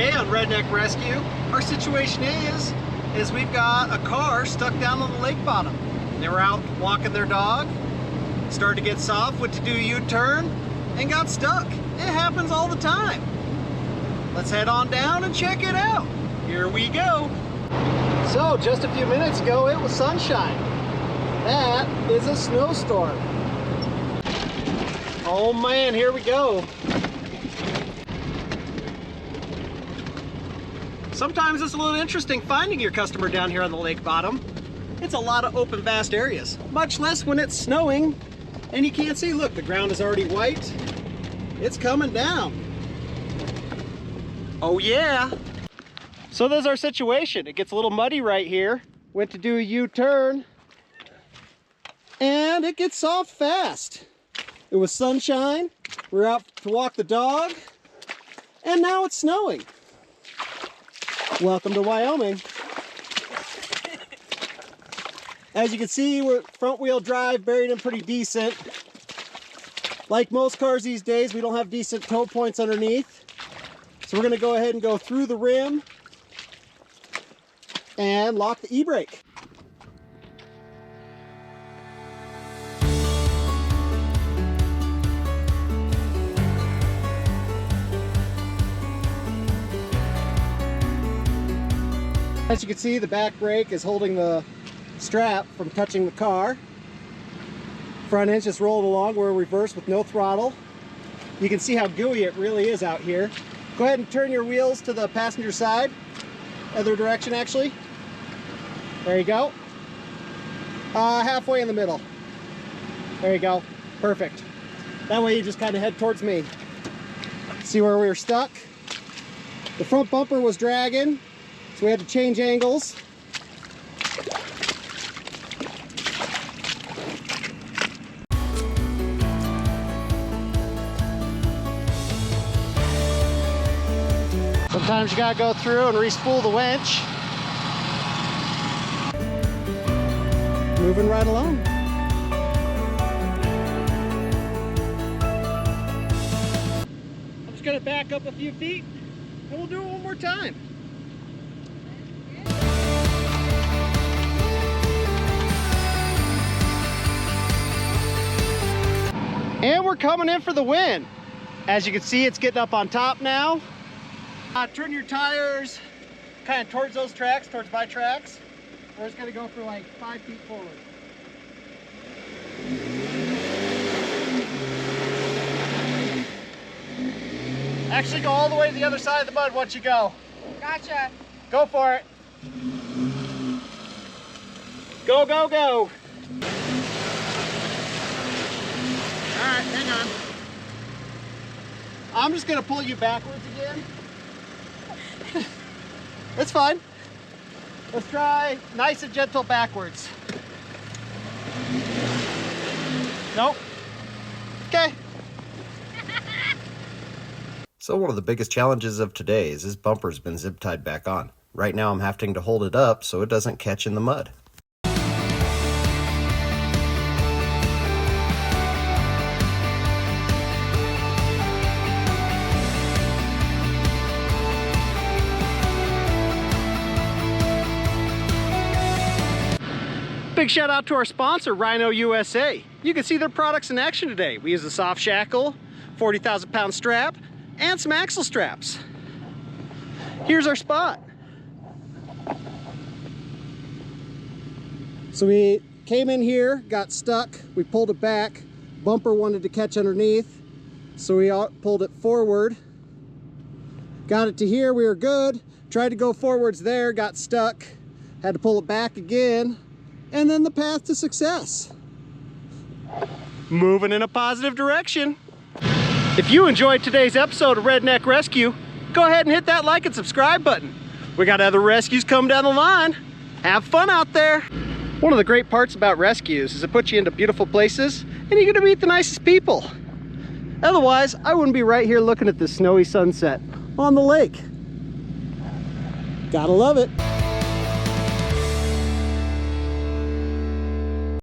Today on Redneck Rescue, our situation is we've got a car stuck down on the lake bottom. They were out walking their dog, started to get soft, went to do a U-turn, and got stuck. It happens all the time. Let's head on down and check it out. Here we go. So just a few minutes ago, it was sunshine. That is a snowstorm. Oh man, here we go. Sometimes it's a little interesting finding your customer down here on the lake bottom. It's a lot of open, vast areas, much less when it's snowing and you can't see. Look, the ground is already white. It's coming down. Oh yeah. So there's our situation. It gets a little muddy right here. Went to do a U-turn and it gets soft fast. It was sunshine. We were out to walk the dog and now it's snowing. Welcome to Wyoming. As you can see, we're front wheel drive, buried in pretty decent. Like most cars these days, we don't have decent tow points underneath. So we're gonna go ahead and go through the rim and lock the e-brake. As you can see, the back brake is holding the strap from touching the car. Front end's just rolling along. We're reverse with no throttle. You can see how gooey it really is out here. Go ahead and turn your wheels to the passenger side. Other direction, actually. There you go. Halfway in the middle. There you go. Perfect. That way you just kind of head towards me. See where we were stuck? The front bumper was dragging, so we had to change angles. Sometimes you gotta go through and re-spool the winch. Moving right along. I'm just gonna back up a few feet and we'll do it one more time. And we're coming in for the win. As you can see, it's getting up on top now. Turn your tires kind of towards those tracks, towards my tracks. We're just gonna go for like 5 feet forward. Actually go all the way to the other side of the mud once you go. Gotcha. Go for it. Go, go, go. All right, hang on. I'm just gonna pull you backwards again. It's fine. Let's try nice and gentle backwards. Nope. Okay. So one of the biggest challenges of today is this bumper's been zip tied back on. Right now I'm having to hold it up so it doesn't catch in the mud. Big shout out to our sponsor, Rhino USA. You can see their products in action today. We use a soft shackle, 40,000 pound strap, and some axle straps. Here's our spot. So we came in here, got stuck, we pulled it back. Bumper wanted to catch underneath, so we pulled it forward. Got it to here, we were good. Tried to go forwards there, got stuck. Had to pull it back again. And then the path to success. Moving in a positive direction. If you enjoyed today's episode of Redneck Rescue, go ahead and hit that like and subscribe button. We got other rescues coming down the line. Have fun out there. One of the great parts about rescues is it puts you into beautiful places and you get to meet the nicest people. Otherwise, I wouldn't be right here looking at this snowy sunset on the lake. Gotta love it.